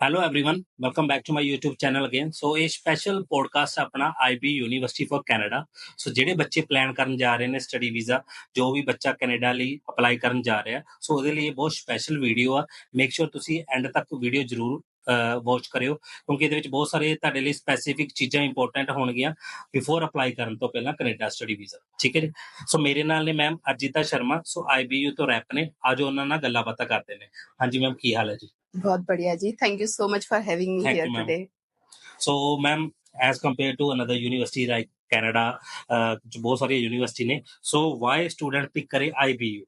Hello everyone, welcome back to my YouTube channel again. So ये special podcast अपना IB university for Canada. So ਜਿਹੜੇ ਬੱਚੇ plan ਕਰਨ ਜਾ ਰਹੇ ਨੇ ਸਟੱਡੀ ਵੀਜ਼ਾ, ਜੋ ਵੀ ਬੱਚਾ ਕੈਨੇਡਾ ਲਈ ਅਪਲਾਈ ਕਰਨ ਜਾ ਰਿਹਾ, ਸੋ ਉਹਦੇ ਲਈ ਇਹ ਬਹੁਤ ਸਪੈਸ਼ਲ ਵੀਡੀਓ ਆ। ਮੇਕ ਸ਼ੋਰ ਤੁਸੀਂ ਐਂਡ ਤੱਕ ਵੀਡੀਓ ਜ਼ਰੂਰ ਵਾਚ ਕਰਿਓ, ਕਿਉਂਕਿ ਇਹਦੇ ਵਿੱਚ ਬਹੁਤ ਸਾਰੇ ਤੁਹਾਡੇ ਲਈ ਸਪੈਸੀਫਿਕ ਚੀਜ਼ਾਂ ਇੰਪੋਰਟੈਂਟ ਹੋਣਗੀਆਂ ਬਿਫੋਰ ਅਪਲਾਈ ਕਰਨ ਤੋਂ ਪਹਿਲਾਂ ਕੈਨੇਡਾ ਸਟੱਡੀ ਵੀਜ਼ਾ। ਠੀਕ ਹੈ ਜੀ। ਸੋ ਮੇਰੇ ਨਾਲ ਨੇ ਮੈਮ ਅਰਜਿਤਾ ਸ਼ਰਮਾ, ਸੋ ਆਈਬੀਯੂ ਤੋਂ ਰੈਪ ਨੇ। ਅੱਜ ਉਹਨਾਂ ਨਾਲ ਗੱਲਾਂ ਬਾਤਾਂ ਕਰਦੇ ਨੇ। ਹਾਂਜੀ ਮੈਮ, ਕੀ ਹਾਲ ਹੈ ਜੀ? बहुत बढ़िया जी, thank you so much for having me Thank here you, ma'am. Today. So, ma'am, as compared to another university like Canada, जो बहुत सारी यूनिवर्सिटी ने, so why student pick करे IBU?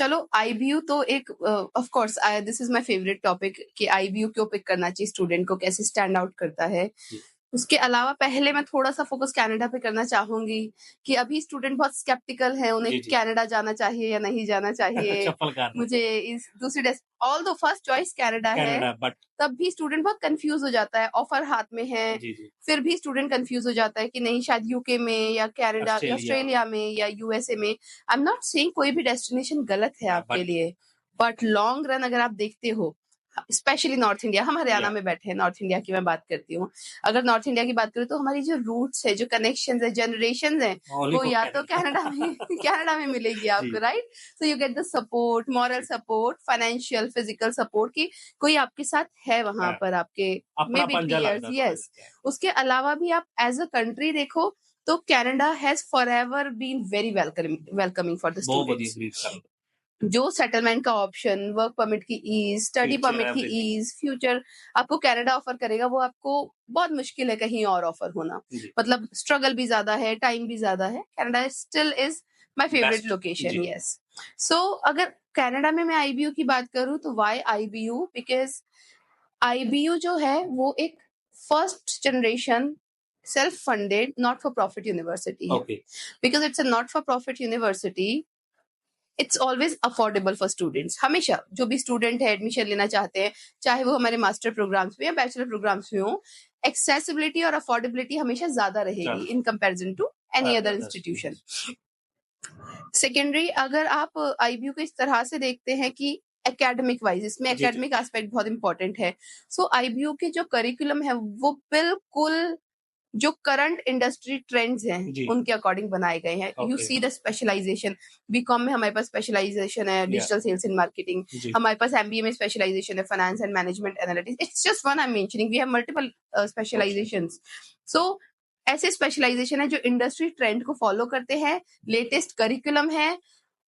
चलो IBU तो एक of course this is my favourite topic कि IBU क्यों पिक करना चाहिए स्टूडेंट को, कैसे स्टैंड आउट करता है। जी। उसके अलावा पहले मैं थोड़ा सा फोकस कनाडा पे करना चाहूंगी कि अभी स्टूडेंट बहुत स्केप्टिकल है, उन्हें जी, जी। कनाडा जाना चाहिए या नहीं जाना चाहिए। चप्पल कार मुझे इस दूसरी ऑल दो फर्स्ट चॉइस कनाडा है, कनाडा, बट तब भी स्टूडेंट बहुत कंफ्यूज हो जाता है। ऑफर हाथ में है, जी जी फिर भी स्टूडेंट कंफ्यूज हो जाता है कि नहीं शायद यूके में या कनाडा या ऑस्ट्रेलिया में या यूएसए में। आई एम नॉट सेइंग कोई भी डेस्टिनेशन गलत है आपके लिए, बट लॉन्ग रन अगर आप देखते हो, स्पेशली नॉर्थ इंडिया, हम हरियाणा में बैठे हैं, नॉर्थ इंडिया की मैं बात करती हूँ। अगर नॉर्थ इंडिया की बात करूँ तो हमारी जो रूट्स है, जो कनेक्शंस है, जनरेशंस है, वो या तो कनाडा में कनाडा में मिलेगी आपको, right? So you get the support, moral support, financial, physical support की कोई आपके साथ है वहां पर, आपके मे बी पीयर्स। यस, उसके अलावा भी आप एज अ कंट्री देखो तो Canada has forever been very welcoming for the students. जो सेटलमेंट का ऑप्शन, वर्क परमिट की ईज, स्टडी परमिट की ईज, फ्यूचर आपको कनाडा ऑफर करेगा, वो आपको बहुत मुश्किल है कहीं और ऑफर होना। मतलब स्ट्रगल भी ज्यादा है, टाइम भी ज्यादा है। Canada still is my favourite location. Yes, so अगर कनाडा में मैं आईबीयू की बात करूं तो व्हाई आईबीयू? बिकॉज आईबीयू जो है वो एक first generation self funded not for profit university है। Because it's a not for profit university, it's always affordable for students. हमेशा जो भी स्टूडेंट है एडमिशन लेना चाहते हैं, चाहे वो हमारे मास्टर प्रोग्राम्स में या बैचलर प्रोग्राम्स में हो, एक्सेसिबिलिटी और अफोर्डेबिलिटी हमेशा ज्यादा रहेगी in comparison to any other institution. Secondary, अगर आप आईबीयू को इस तरह से देखते हैं कि एकेडमिक वाइज, इसमें एकेडमिक एस्पेक्ट बहुत इंपॉर्टेंट है। सो आईबीयू के जो करिकुलम है वो बिल्कुल जो करंट इंडस्ट्री ट्रेंड्स हैं उनके अकॉर्डिंग बनाए गए हैं। You see the specialisation, BCom में हमारे पास स्पेशलाइजेशन है डिजिटल सेल्स एंड मार्केटिंग, हमारे पास एमबीए में स्पेशलाइजेशन है finance and management analytics. It's just one I'm mentioning, we have multiple specialisations. So ऐसे स्पेशलाइजेशन है जो इंडस्ट्री ट्रेंड को फॉलो करते हैं, लेटेस्ट करिकुलम है,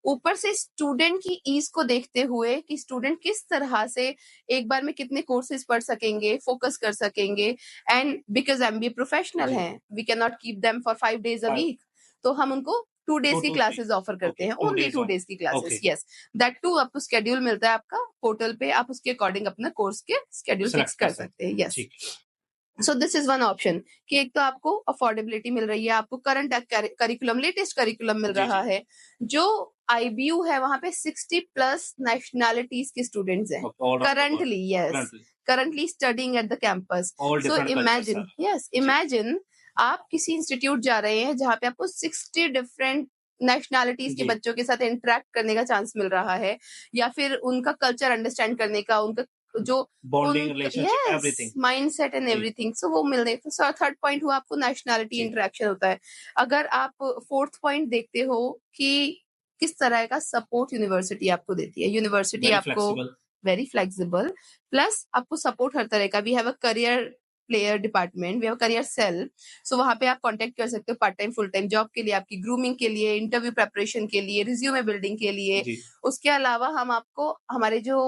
ऊपर से स्टूडेंट की ईज को देखते हुए कि स्टूडेंट किस तरह से एक बार में कितने कोर्सेज पढ़ सकेंगे, फोकस कर सकेंगे। एंड बिकॉज एमबीए प्रोफेशनल है, we can not keep them for 5 days a week, तो हम उनको 2 days की क्लासेस ऑफर करते हैं, ओनली 2 days की क्लासेस। यस, दैट टू आपको शेड्यूल मिलता है आपका पोर्टल पे, आप उसके अकॉर्डिंग अपना कोर्स के शेड्यूल फिक्स कर सकते हैं। Yes, so this is one option कि एक तो आपको अफोर्डेबिलिटी मिल रही है, आपको करंट करिकुलम, लेटेस्ट करिकुलम मिल रहा है। जो आईबीयू है वहां पे 60+ नेशनैलिटीज के स्टूडेंट्स हैं currently. Yes, currently studying at the campus. So imagine, yes, imagine आप किसी इंस्टीट्यूट जा रहे हैं जहाँ पे आपको 60 डिफरेंट नेशनैलिटीज के बच्चों के साथ इंटरेक्ट करने का चांस मिल रहा है, या फिर उनका कल्चर अंडरस्टैंड करने का, उनका जो bonding, relationship, everything, mindset and everything, so वो मिल रहे। तो थर्ड पॉइंट हुआ आपको नेशनैलिटी इंटरेक्शन होता है। अगर आप फोर्थ पॉइंट देखते हो कि किस तरह का सपोर्ट यूनिवर्सिटी आपको देती है, यूनिवर्सिटी आपको वेरी फ्लेक्सिबल, प्लस आपको सपोर्ट हर तरह का। We have a career player department, we have career cell, so वहां पे आप कांटेक्ट कर सकते हो part time full time job के लिए, आपकी ग्रूमिंग के लिए, इंटरव्यू प्रिपरेशन के लिए, रिज्यूमे बिल्डिंग के लिए। उसके अलावा हम आपको हमारे जो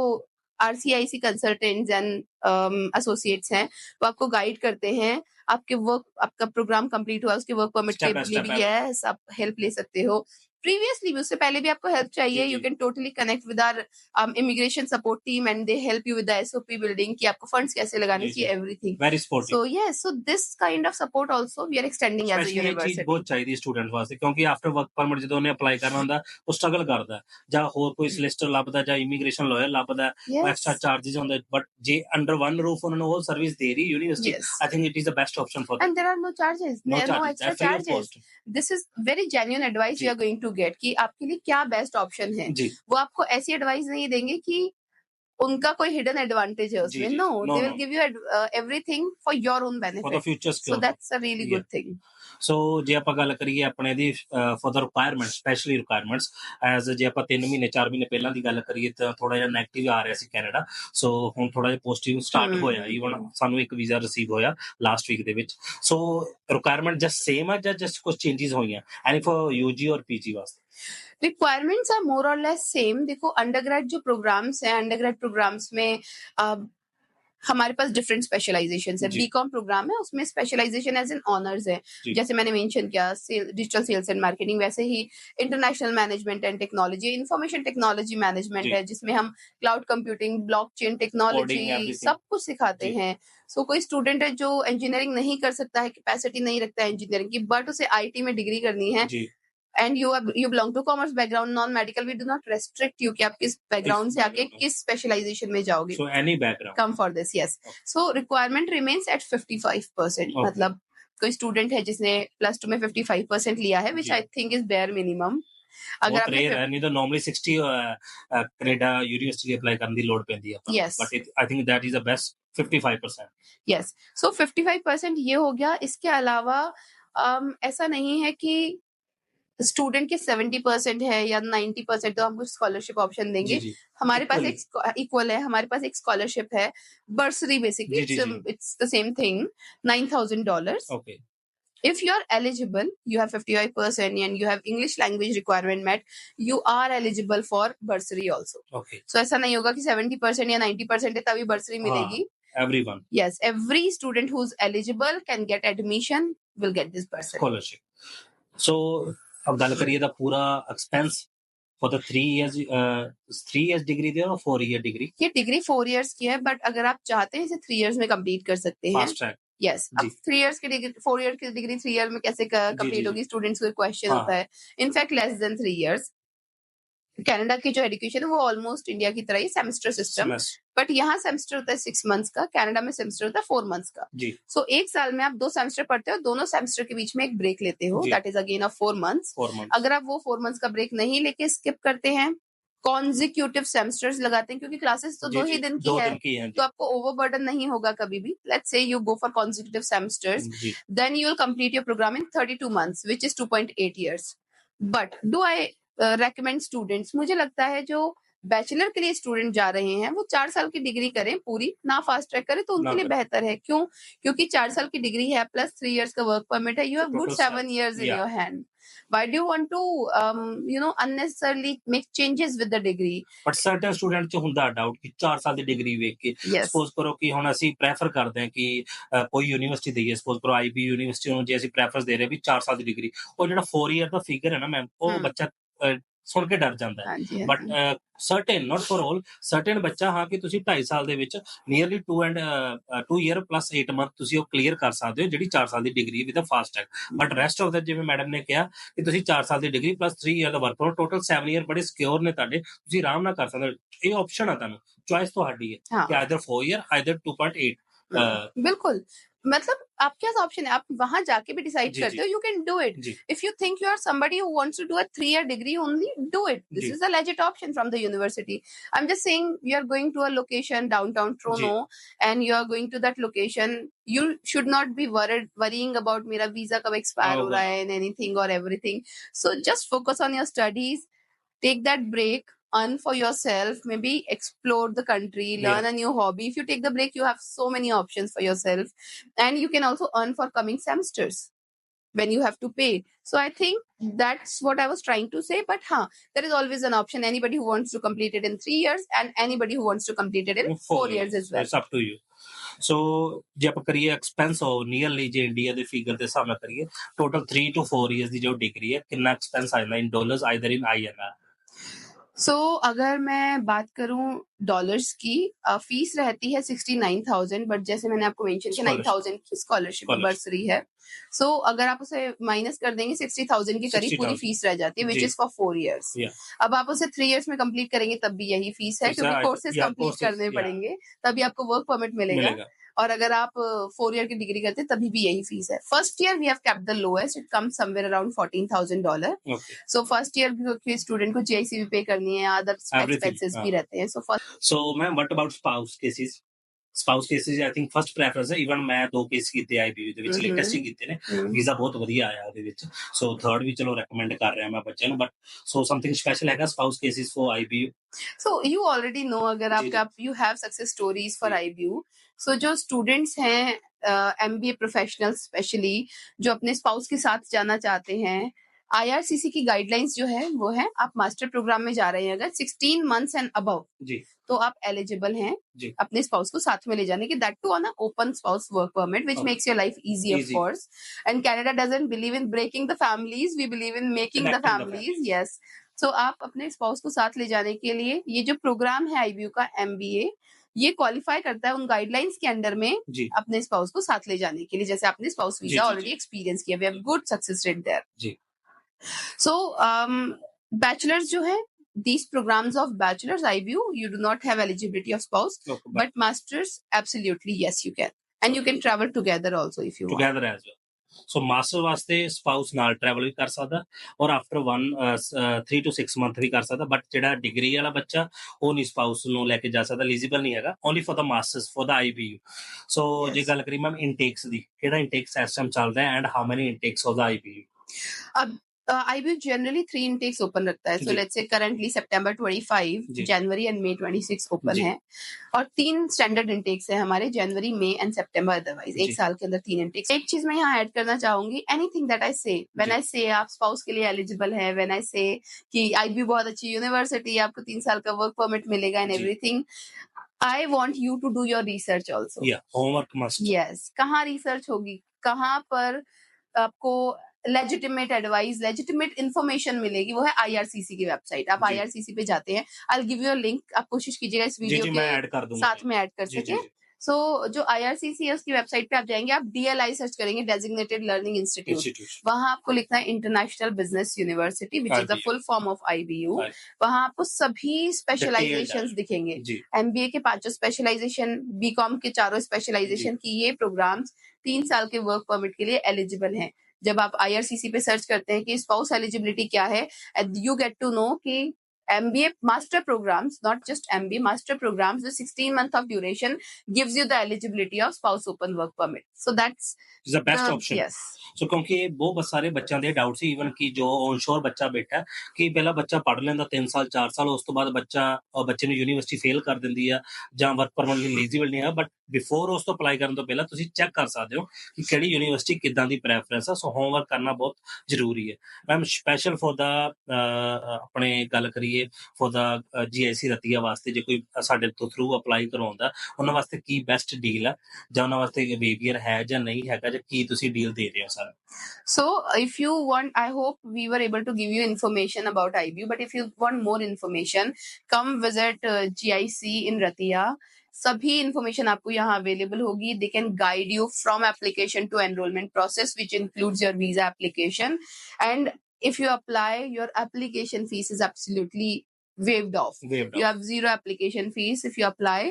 आरसीआईसी कंसल्टेंट्स एंड एसोसिएट्स हैं वो आपको गाइड करते हैं। आपके वर्क, आपका प्रोग्राम कंप्लीट हुआ, उसके वर्क परमिट के लिए भी यस आप हेल्प ले सकते हो। प्रीवियसली भी, उससे पहले भी आपको हेल्प चाहिए, you can totally connect with our immigration support team and they help you with the SOP building कि आपको फंड्स कैसे लगाने चाहिए, everything very supportive. So yes, so this kind of support also we are extending as a university. बहुत चाहिए student वास्ते, क्योंकि after work permit ਜਦੋਂ ਉਹਨੇ ਅਪਲਾਈ ਕਰਨਾ ਹੁੰਦਾ ਉਹ ਸਟਰਗਲ ਕਰਦਾ, ਜਾਂ ਹੋਰ ਕੋਈ ਸੋਲਿਸਿਟਰ ਲੱਭਦਾ, ਜਾਂ ਇਮੀਗ੍ਰੇਸ਼ਨ ਲਾਇਰ ਲੱਭਦਾ, ਐਕਸਟਰਾ ਚਾਰजेस ਹੁੰਦੇ। ਬਟ ਜੇ ਅੰਡਰ ਵਨ ਰੂਫ ਉਹਨਾਂ ਨੂੰ ਉਹ ਸਰਵਿਸ ਦੇ ਰਹੀ university, I think it is the best option for them, and there are no charges, no extra charges. This is very genuine advice you are going to get कि आपके लिए क्या best option है। वो आपको ऐसी एडवाइस नहीं देंगे कि उनका कोई हिडन एडवांटेज है जी उसमें. जी no, no they no will give you everything for your own for the benefit. Future So secure that's a really good thing. So ਜੇ ਆਪਾਂ ਗੱਲ ਕਰੀਏ ਆਪਣੇ ਦੀ for the requirement specially requirements as ਜੇ ਆਪਾਂ 3 ਮਹੀਨੇ 4 ਮਹੀਨੇ ਪਹਿਲਾਂ ਦੀ ਗੱਲ ਕਰੀਏ ਤਾਂ ਥੋੜਾ ਜਿਹਾ ਨੈਗੇਟਿਵ ਆ ਰਿਹਾ ਸੀ ਕੈਨੇਡਾ. ਸੋ ਹੁਣ ਥੋੜਾ ਜਿਹਾ ਪੋਜ਼ਿਟਿਵ ਸਟਾਰਟ ਹੋਇਆ. ਈਵਨ ਸਾਨੂੰ ਇੱਕ ਵੀਜ਼ਾ ਰਿਸੀਵ ਹੋਇਆ ਲਾਸਟ ਵੀਕ ਦੇ ਵਿੱਚ. ਸੋ ਰਿਕੁਆਇਰਮੈਂਟ ਜਸਟ ਸੇਮ ਆ ਜਾਂ ਜਸਟ ਕੁਝ ਚੇਂजेस ਹੋਈਆਂ ਐਨੀ ਫॉर यूजी और पीजी वास्ते? रिक्वायरमेंट्स आर मोर और लेस सेम. देखो अंडरग्रेड जो प्रोग्राम्स हैं, अंडरग्रेड प्रोग्राम्स में हमारे पास डिफरेंट स्पेशलाइजेशन है. जी. बीकॉम प्रोग्राम है, उसमें स्पेशलाइजेशन एज एन ऑनर्स है. जी. जैसे मैंने मेंशन किया डिजिटल सेल्स एंड मार्केटिंग, वैसे ही international management and technology, information technology management जी. है, जिसमें हम cloud computing, blockchain Coding, technology everything. सब कुछ सिखाते जी. हैं. सो कोई स्टूडेंट है जो इंजीनियरिंग नहीं कर सकता है, कैपेसिटी नहीं रखता है इंजीनियरिंग की, बट उसे आईटी में डिग्री करनी है, जी. And you belong to commerce background, non medical, we do not restrict you कि आप किस बैकग्राउंड से आके किस स्पेशलाइजेशन में जाओगे. So any background. Come for this, yes. So requirement remains at 55%. Okay. मतलब कोई स्टूडेंट है जिसने प्लस 2 में 55% लिया है, which ji. I think is bare minimum. अगर बहुत आपने रेयर है, नहीं तो नॉर्मली 60 कनाडा यूनिवर्सिटी अप्लाई करने ਦੀ ਲੋੜ ਪੈਂਦੀ ਹੈ. Yes. But I think that is the best 55%. Yes. So 55% ये हो गया. इसके अलावा ऐसा नहीं है कि स्टूडेंट के 70% है या 90% तो हम कुछ स्कॉलरशिप ऑप्शन देंगे. जी. हमारे पास Equally. एक इक्वल है, हमारे पास एक स्कॉलरशिप है, बर्सरी बेसिकली. जी. It's the same thing, $9,000. Okay. If you are eligible, you have 55% and you have English language requirement met, you are eligible for bursary also. Okay. So ऐसा नहीं होगा कि 70% या 90% है तभी bursary मिलेगी. Everyone. Yes, every student who's eligible can get admission, will get this bursary. Scholarship. So अब ਗੱਲ ਕਰੀਏ ਤਾਂ ਪੂਰਾ expense for the 3 years degree there or 4 year degree? ये डिग्री 4 years की है, बट अगर आप चाहते हैं इसे 3 years में कंप्लीट कर सकते हैं. Fast track. Yes. अब 3 years की डिग्री 4 year की डिग्री 3 year में कैसे कंप्लीट होगी, स्टूडेंट्स को क्वेश्चन होता है. In fact less than 3 years. Canada की जो एजुकेशन है वो ऑलमोस्ट इंडिया की तरह ही सेमेस्टर सिस्टम, बट यहाँ सेमेस्टर होता है 6 months का, कनाडा में सेमेस्टर होता है 4 months का. सो एक साल में आप 2 सेमेस्टर पढ़ते हो, दोनों सेमेस्टर के बीच में एक ब्रेक लेते हो, that is again of 4 months. अगर आप वो 4 months का ब्रेक नहीं लेके स्किप करते हैं, कॉन्जिक्यूटिव सेमेस्टर्स लगाते हैं, क्योंकि क्लासेस तो 2 ही दिन की है, तो आपको ओवरबर्डन नहीं होगा कभी भी. Let's say you go for consecutive semesters, then you will complete your programme in 32 months, which is 2.8 years. But do I recommend students, मुझे लगता है जो बैचलर के लिए स्टूडेंट जा रहे हैं वो 4 साल की डिग्री करें पूरी, ना फास्ट ट्रैक करें तो उनके लिए बेहतर है. क्यों? क्योंकि 4 साल की डिग्री है प्लस 3 years का वर्क परमिट है, you have good 7 years in your hand. Why do you want to unnecessarily make changes with the degree? But certain student ਚ ਹੁੰਦਾ ਡਾਊਟ ਕਿ 4 ਸਾਲ ਦੀ ਡਿਗਰੀ ਵੇਖ ਕੇ ਸਪੋਜ਼ ਕਰੋ ਕਿ ਹੁਣ ਅਸੀਂ ਪ੍ਰੈਫਰ ਕਰਦੇ ਹਾਂ ਕਿ ਕੋਈ ਯੂਨੀਵਰਸਿਟੀ ਦੇਈਏ, ਸਪੋਜ਼ ਕਰੋ ਆਈਬੀ ਯੂਨੀਵਰਸਿਟੀ ਨੂੰ ਜੇ ਅਸੀਂ ਪ੍ਰੈਫਰੈਂਸ ਦੇ ਰਹੇ ਵੀ 4 ਸਾਲ ਦੀ ਡਿਗਰੀ, ਉਹ ਜਿਹੜਾ 4 year ਦਾ ਫਿਗਰ ਹੈ ਨਾ ਮੈਮ, ਉਹ ਬੱਚਾ ਸੁਣ ਕੇ ਡਰ ਜਾਂਦਾ ਹੈ. But certain not for all, certain ਬੱਚਾ ਹਾਂ ਕਿ ਤੁਸੀਂ 2.5 ਸਾਲ ਦੇ ਵਿੱਚ ਨੀਅਰਲੀ 2 year plus 8 month ਤੁਸੀਂ ਉਹ ਕਲੀਅਰ ਕਰ ਸਕਦੇ ਹੋ, ਜਿਹੜੀ 4 ਸਾਲ ਦੀ degree with fast track. But rest of the, ਜਿਵੇਂ ਮੈਡਮ ਨੇ ਕਿਹਾ ਕਿ ਤੁਸੀਂ 4 ਸਾਲ ਦੀ ਡਿਗਰੀ ਪਲੱਸ 3 year ਦਾ ਵਰਕ ਕਰੋ, ਟੋਟਲ 7 year ਬੜੇ ਸਿਕਿਉਰ ਨੇ ਤੁਹਾਡੇ, ਤੁਸੀਂ ਆਰਾਮ ਨਾਲ ਕਰ ਸਕਦੇ ਹੋ. ਇਹ ਆਪਸ਼ਨ ਹੈ, ਤੁਹਾਨੂੰ ਚੁਆਇਸ ਤੁਹਾਡੀ ਹੈ ਕਿ ਆਈਦਰ 4 year आइदर 2.8. बिल्कुल, मतलब आपके पास ऑप्शन है, आप वहां जाके भी डिसाइड करते हो, you can do it. If you think you are somebody who wants to do a 3 year degree only, do it. This is a legit option from the university. I'm just saying, you are going to a location downtown Toronto and you are going to that location, you should not be worrying about मेरा visa कब expire हो रहा है and anything or everything. So just focus on your studies, take that break, earn for yourself, maybe explore the country, learn a new hobby. If you take the break, you have so many options for yourself, and you can also earn for coming semesters when you have to pay. So I think that's what I was trying to say, but there is always an option. Anybody who wants to complete it in 3 years and anybody who wants to complete it in 4 years as well. It's up to you. So ਜੇ ਆਪਾਂ ਕਰੀਏ expense ਹੋ nearly, ਜੇ India ਦੇ figure ਦੇ ਹਿਸਾਬ ਨਾਲ ਕਰੀਏ, ਟੋਟਲ 3 to 4 years ਦੀ ਜੋ ਡਿਗਰੀ ਹੈ, ਕਿੰਨਾ ਐਕਸਪੈਂਸ ਆ ਜਾਂਦਾ ਇਨ ਡਾਲਰਸ ਆਈਦਰ इन INR? So अगर मैं बात करूं डॉलर्स की, फीस रहती है 69,000, बट जैसे मैंने आपको मेंशन किया 9,000 की स्कॉलरशिप बर्सरी है. सो अगर आप उसे माइनस कर देंगे 60,000 के करीब पूरी फीस रह जाती है, विच इज फॉर 4 years. अब आप उसे 3 years में कंप्लीट करेंगे तब भी यही फीस है, क्योंकि कोर्सेज कंप्लीट करने पड़ेंगे, तभी आपको वर्क परमिट मिलेगा. और अगर आप 4 ईयर की डिग्री करते हैं तभी भी यही फीस है. First year we have kept the lowest, it comes somewhere around $14,000. Okay. So first year क्योंकि स्टूडेंट को GIC भी पे करनी है, अदर Everything. एक्सपेंसेस भी रहते हैं. So ma'am, what about spouse cases? Spouse cases I think first preference ਹੈ. ਇਵਨ ਮੈਂ 2 ਕੇਸ ਕੀਤੇ ਆਈਬੀਯੂ ਦੇ ਵਿੱਚ, ਲੇਟੈਸਟ ਹੀ ਕੀਤੇ ਨੇ. ਵੀਜ਼ਾ ਬਹੁਤ ਵਧੀਆ ਆਇਆ ਉਹਦੇ ਵਿੱਚ. ਸੋ ਥਰਡ ਵੀ ਚਲੋ ਰეკਮੈਂਡ ਕਰ ਰਿਹਾ ਮੈਂ ਬੱਚਿਆਂ ਨੂੰ. ਬਟ ਸੋ ਸਮਥਿੰਗ ਸਪੈਸ਼ਲ ਹੈਗਾ spouse cases for IBU? So you already know, अगर आपका you have success stories for IBU. So जो स्टूडेंट्स हैं MBA प्रोफेशनल स्पेशली जो अपने स्पाउस के साथ जाना चाहते हैं, IRCC की गाइडलाइंस जो है वो है आप मास्टर प्रोग्राम में जा रहे हैं अगर 16 मंथ्स एंड अबव जी, तो आप एलिजिबल हैं जी. अपने स्पाउस को साथ में ले जाने के, that too on open spouse work permit which makes your life easy of Easy. Course. And Canada doesn't believe in breaking the families, we believe in making the Connecting the families. Yes. So आप अपने spouse को साथ ले जाने के लिए ये जो प्रोग्राम है IBU का MBA, ये क्वालिफाई करता है उन गाइडलाइंस के अंडर में जी, अपने स्पाउस को साथ ले जाने के लिए. जैसे आपने स्पाउस जी, वीजा जी, ऑलरेडी एक्सपीरियंस किया, we have good success rate there. जी. So bachelors जो है, these programs of bachelors IBU, you do not have eligibility of spouse, Okay, but masters absolutely yes you can, and you can travel together also if you want. together as well. So master ਵਾਸਤੇ spouse ਨਾਲ travel ਵੀ ਕਰ ਸਕਦਾ ਔਰ after 3 to 6 month ਵੀ ਕਰ ਸਕਦਾ. But ਜਿਹੜਾ degree ਵਾਲਾ ਬੱਚਾ ਉਹ ਨਹੀਂ ਸਪਾਊਸ ਨੂੰ ਲੈ ਕੇ ਜਾ ਸਕਦਾ, ਐਲੀਜੀਬਲ ਨਹੀਂ ਹੈਗਾ. Only for the masters for the IBU. ਸੋ ਜੇ ਗੱਲ ਕਰੀ ਮੈਮ ਇਨਟੇਕਸ ਦੀ, ਕਿਹੜਾ ਇਨਟੇਕ ਸਿਸਟਮ ਚੱਲਦਾ ਹੈ and how many intakes for the IBU? अब IBU generally 3 intakes open रखता है. So ji. let's say currently September 25, ji. January and May 26 open जी. है, और 3 स्टैंडर्ड intakes है हमारे, जनवरी, मई एंड सितंबर. अदरवाइज जी. एक साल के अंदर 3 intakes. एक चीज मैं यहाँ ऐड करना चाहूंगी, एनीथिंग दैट आई से, व्हेन जी. आई से आप स्पाउस के लिए एलिजिबल है, व्हेन आई से कि IBU बहुत अच्छी यूनिवर्सिटी है, आपको 3 साल का वर्क परमिट मिलेगा एंड जी. Everything, I want you to do your research also. या होमवर्क मस्ट. यस. कहाँ रिसर्च होगी, कहाँ पर आपको लेजिटिमेट एडवाइस, लेजिटिमेट इंफॉर्मेशन मिलेगी, वो है IRCC की वेबसाइट. आप जी. IRCC पे जाते हैं, I will give you a link, आप कोशिश कीजिएगा इस जी वीडियो जी मैं ऐड कर के दूंगा. साथ में ऐड कर जी जी सके. जी. सो जो IRCC है उसकी वेबसाइट पे आप जाएंगे, आप DLI सर्च करेंगे, डेजिग्नेटेड लर्निंग इंस्टीट्यूट. इंस्टीट्यूशन. वहां आपको लिखना है international business university which is the IBU. Full form of IBU. Right. वहां आपको सभी स्पेशलाइजेशंस दिखेंगे. जी. MBA के 5 स्पेशलाइजेशन, BCom के 4 स्पेशलाइजेशन की ये प्रोग्राम्स 3 साल के वर्क परमिट के लिए एलिजिबल हैं. जब आप IRCC पे सर्च करते हैं कि स्पाउस एलिजिबिलिटी क्या है, यू गेट टू नो कि MBA master programs, not just MBA, master programs with 16 months of duration gives you the eligibility of spouse open work permit. So that's is the best option. Yes. ਸੋ ਕਿਉਂਕਿ ਬਹੁਤ ਸਾਰੇ ਬੱਚਿਆਂ ਦੇ doubt ਸੀ, even ਕਿ ਜੋ ਔਨਸ਼ੋਰ ਬੱਚਾ ਬੈਠਾ ਕਿ ਪਹਿਲਾਂ ਬੱਚਾ ਪੜ੍ਹ ਲੈਂਦਾ 3 ਸਾਲ 4 ਸਾਲ, ਉਸ ਤੋਂ ਬਾਅਦ ਬੱਚੇ ਨੂੰ ਯੂਨੀਵਰਸਿਟੀ ਫੇਲ ਕਰ ਦਿੰਦੀ ਆ ਜਾਂ ਵਰਕ ਪਰਮਿਟ ਲਈ ਐਲੀਜੀਬਲ ਨਹੀਂ ਹੈ. ਬਟ ਬਿਫੋਰ ਉਸ ਤੋਂ ਅਪਲਾਈ ਕਰਨ ਤੋਂ ਪਹਿਲਾਂ ਤੁਸੀਂ ਚੈੱਕ ਕਰ ਸਕਦੇ ਹੋ ਕਿ ਕਿਹੜੀ ਯੂਨੀਵਰਸਿਟੀ ਕਿੱਦਾਂ ਦੀ ਪ੍ਰੈਫਰੈਂਸ ਆ. ਸੋ ਹੋਮਵਰਕ ਕਰਨਾ ਬਹੁਤ ਜ਼ਰੂਰੀ ਹੈ. ਮੈਮ ਸਪੈਸ਼ਲ ਫॉर द ਆਪਣੇ ਗੱਲ ਕਰੀਏ ਫॉर द GIC ਰਤੀਆ ਵਾਸਤੇ, ਜੇ ਕੋਈ ਸਾਡੇ ਤੋਂ ਥਰੂ ਅਪਲਾਈ ਕਰਵਾਉਂਦਾ ਉਹਨਾਂ ਵਾਸਤੇ ਕੀ ਬੈਸਟ ਡੀਲ ਆ, ਜਾਂ ਉਹਨਾਂ ਵਾਸਤੇ ਬਿਹੇਵੀਅਰ ਹੈ ਜਾਂ ਨਹੀਂ ਹੈਗਾ, ਜਾਂ ਕੀ ਤੁਸੀਂ ਡੀਲ ਦੇ ਰਹੇ ਹੋ sir? So if you want, I hope we were able to give you information about IBU, but if you want more information, come visit GIC in Ratia. सभी इंफॉर्मेशन आपको यहाँ अवेलेबल होगी. They can guide you from application to enrolment process which includes your visa application, and if you apply, your application fees is absolutely waived off. You have zero application fees if you apply,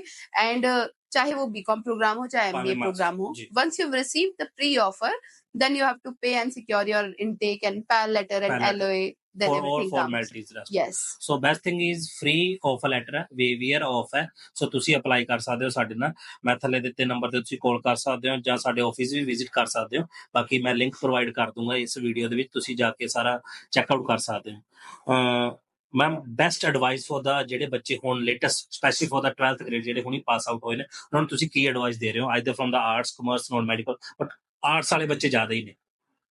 and चाहे वो BCom programme हो चाहे MBA programme हो, once you've received the pre-offer, then you have to pay and secure your intake and PAL letter and LOA, then for everything all formalities comes. rest. Yes. So best thing is free offer letter ਹੈ, waiver off ਹੈ. ਸੋ ਤੁਸੀਂ apply ਕਰ ਸਕਦੇ ਹੋ ਸਾਡੇ ਨਾਲ. ਮੈਂ ਥੱਲੇ ਦਿੱਤੇ ਨੰਬਰ ਤੇ ਤੁਸੀਂ ਕਾਲ ਕਰ ਸਕਦੇ ਹੋ ਜਾਂ ਸਾਡੇ ਆਫਿਸ ਵੀ ਵਿਜ਼ਿਟ ਕਰ ਸਕਦੇ ਹੋ. ਬਾਕੀ ਮੈਂ ਲਿੰਕ ਪ੍ਰੋਵਾਈਡ ਕਰ ਦੂੰਗਾ ਇਸ ਵੀਡੀਓ ਦੇ ਵਿੱਚ, ਤੁਸੀਂ ਜਾ ਕੇ ਸਾਰਾ ਚੈੱਕ ਆਊਟ ਕਰ ਸਕਦੇ ਹੋ. Ma'am best advice for the ਜਿਹੜੇ ਬੱਚੇ ਹੁਣ latest, specially for the 12th grade ਜਿਹੜੇ ਹੁਣੀ ਪਾਸ ਆਊਟ ਹੋਏ ਨੇ, ਉਹਨਾਂ ਨੂੰ ਤੁਸੀਂ ਕੀ ਐਡਵਾਈਸ ਦੇ ਰਹੇ ਹੋ, either from the arts, commerce, non medical, but arts ਵਾਲੇ ਬੱਚੇ ਜ਼ਿਆਦਾ ਹੀ ਨੇ.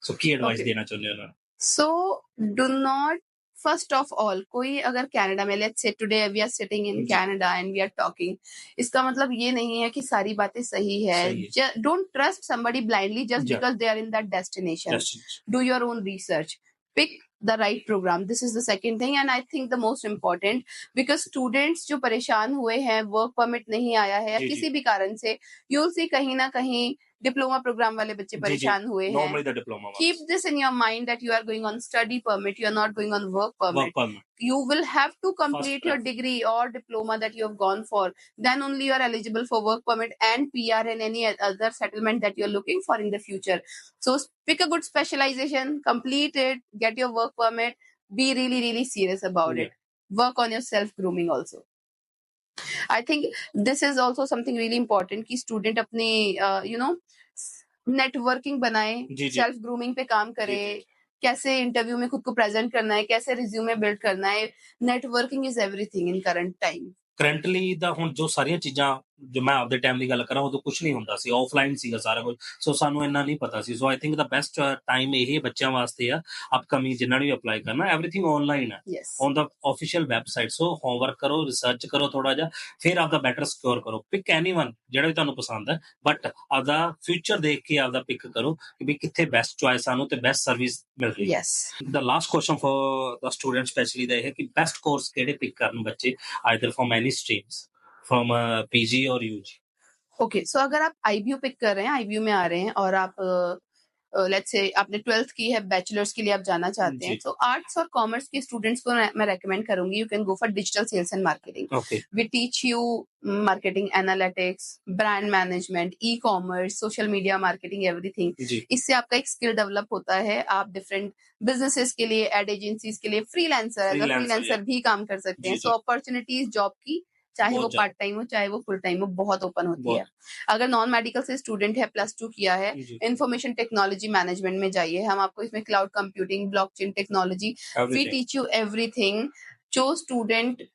ਸੋ ਕੀ ਐਡਵਾਈਸ ਦੇਣਾ ਚਾਹੁੰਦੇ ਹੋ ਉਹਨਾਂ ਨੂੰ? So do not, first of all, कोई अगर कनाडा में, let's say today we are sitting in Canada and we are talking, इसका मतलब ये नहीं है कि सारी बातें सही है. Don't trust somebody blindly just because they are in that destination. Do your own research. Pick the right program. This is the second thing, and I think the most important, because students जो परेशान हुए हैं, work permit नहीं आया है या जी, जी। किसी भी कारण से, you'll see कहीं ना कहीं डिप्लोमा प्रोग्राम वाले बच्चे जी, जी। परेशान हुए हैं. Normally the diploma ones. Keep this in your mind that you are going on study permit, you are not going on work permit. Work permit. You will have to complete First your preference. degree or diploma that you have gone for. Then only you are eligible for work permit and PR and any other settlement that you are looking for in the future. So pick a good specialization, complete it, get your work permit, be really, really serious about Yeah. it. Work on your self grooming also. I think this is also something really important कि student अपने networking बनाए, जी, जी। Self grooming पे काम करे, जी, जी। कैसे interview में खुद को प्रेजेंट करना है, कैसे रिज्यूमे बिल्ड करना है. Networking is everything in current time. Currently the ਹੁਣ ਜੋ ਸਾਰੀਆਂ ਚੀਜ਼ਾਂ ਜੋ ਮੈਂ ਆਪਦੇ ਟਾਈਮ ਦੀ ਗੱਲ ਕਰਾਂ ਉਦੋਂ ਕੁਝ ਨਹੀਂ ਹੁੰਦਾ ਸੀ, ਆਫਲਾਈਨ ਸੀਗਾ ਸਾਰਾ ਕੁਝ, ਸੋ ਸਾਨੂੰ ਇੰਨਾ ਨਹੀਂ ਪਤਾ ਸੀ. So I think the best time ਇਹ ਬੱਚਿਆਂ ਵਾਸਤੇ ਆ, ਅਪਕਮਿੰਗ ਜਿਨ੍ਹਾਂ ਨੇ ਵੀ ਅਪਲਾਈ ਕਰਨਾ, ਐਵਰੀਥਿੰਗ ਆਨਲਾਈਨ ਹੈ Yes. On the official website. So homework ਕਰੋ, ਰਿਸਰਚ ਕਰੋ ਥੋੜਾ ਜਿਹਾ, ਫਿਰ ਆਪਦਾ ਬੈਟਰ ਸਿਕਿਉਰ ਕਰੋ. ਪਿਕ ਐਨੀਵਨ ਜਿਹੜਾ ਵੀ ਤੁਹਾਨੂੰ ਪਸੰਦ ਹੈ, ਬਟ ਆਪਦਾ ਫਿਊਚਰ ਦੇਖ ਕੇ ਆਪਦਾ ਪਿਕ ਕਰੋ ਕਿ ਵੀ ਕਿੱਥੇ ਬੈਸਟ ਚੁਆਇਸ ਸਾਨੂੰ ਤੇ ਬੈਸਟ ਸਰਵਿਸ ਮਿਲ ਰਹੀ ਹੈ. Yes. The last question for the student specially the ਇਹ ਹੈ ਕਿ ਬੈਸਟ ਕੋਰਸ ਕਿਹੜੇ ਪਿਕ ਕਰਨ ਬੱਚੇ, either from any streams, from PG और यूजी. ओके, सो अगर आप आईबीयू पिक कर रहे हैं, आईबीयू में आ रहे हैं और आप लेट्स से आपने 12th की है, बैचलर्स के लिए आप जाना चाहते हैं, जी। तो आर्ट्स और कॉमर्स के स्टूडेंट्स को मैं रेकमेंड करूंगी, you can go for digital sales and marketing. Okay. We teach you marketing analytics, brand management, e commerce, social media marketing, everything. जी. इससे आपका एक स्किल डेवलप होता है. आप डिफरेंट बिजनेसेस के लिए, एड एजेंसीज के लिए फ्रीलांसर एज अ फ्रीलांसर भी काम कर सकते हैं. जी, सो अपॉर्चुनिटीज जॉब की, चाहे वो बहुत पार्ट टाइम हो चाहे वो फुल टाइम हो, बहुत ओपन होती है. अगर नॉन मेडिकल से स्टूडेंट है, +2 किया है, जी. इंफॉर्मेशन टेक्नोलॉजी मैनेजमेंट में जाइए. हम आपको इसमें cloud computing, blockchain technology, we Everything. Teach you everything. जो स्टूडेंट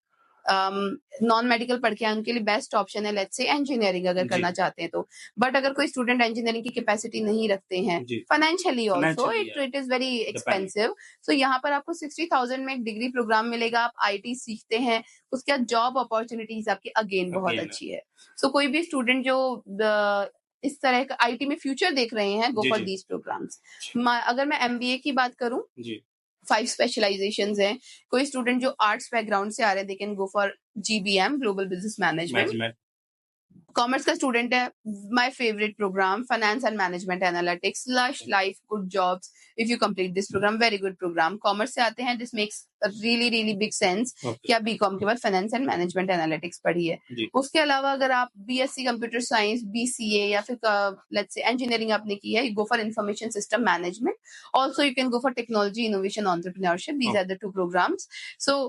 नॉन मेडिकल पढ़ के आए, उनके लिए बेस्ट ऑप्शन है लेट्स से इंजीनियरिंग अगर जी. करना चाहते हैं तो. बट अगर कोई स्टूडेंट इंजीनियरिंग की कैपेसिटी नहीं रखते हैं, जी. Financially also Financially, it is very expensive. So यहाँ पर आपको 60,000 में एक डिग्री प्रोग्राम मिलेगा. आप आईटी सीखते हैं, उसके बाद जॉब अपॉर्चुनिटीज आपकी अगेन बहुत Again. अच्छी है. सो कोई भी स्टूडेंट जो इस तरह का आईटी में फ्यूचर देख रहे हैं, गो जी, फॉर जी. These programmes. अगर मैं एमबीए की बात करूं, जी. 5 स्पेशलाइजेशंस हैं. कोई स्टूडेंट जो आर्ट्स बैकग्राउंड से आ रहे हैं, they can go for GBM, global business management. Management. Commerce का स्टूडेंट है, my favourite program finance and management analytics, lush life, good jobs. If you complete this program, very good program. Commerce से आते हैं, this makes really really big sense Okay. कि आप BCom के बाद finance and management analytics पढ़िए. जी. उसके अलावा अगर आप बीएससी कंप्यूटर साइंस, BCA या फिर लेट्स से इंजीनियरिंग आपने की है, you go for information system management. Also you can go for technology innovation entrepreneurship. These are the 2 programs. So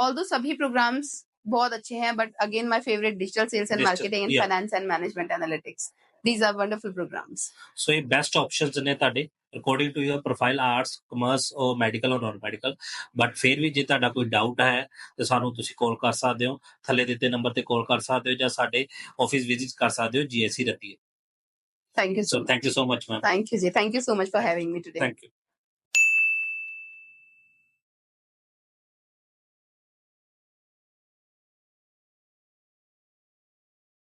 although सभी प्रोग्राम्स बहुत अच्छे हैं, but again my favourite digital sales and marketing and finance and management analytics. These are wonderful programs. So ਇਹ best options ਨੇ ਤੁਹਾਡੇ according to your profile, arts, commerce ਔਰ medical ਔਰ non medical. But ਫਿਰ ਵੀ ਜੇ ਤੁਹਾਡਾ ਕੋਈ ਡਾਊਟ ਹੈ ਤੇ ਸਾਨੂੰ ਤੁਸੀਂ ਕਾਲ ਕਰ ਸਕਦੇ ਹੋ, ਥੱਲੇ ਦਿੱਤੇ ਨੰਬਰ ਤੇ ਕਾਲ ਕਰ ਸਕਦੇ ਹੋ ਜਾਂ ਸਾਡੇ ਆਫਿਸ ਵਿਜ਼ਿਟ ਕਰ ਸਕਦੇ ਹੋ, GSC ਰਤੀਏ. Thank you so so much. Thank you so much ma'am. Thank you, Ji. Thank you so much for having me today. Thank you.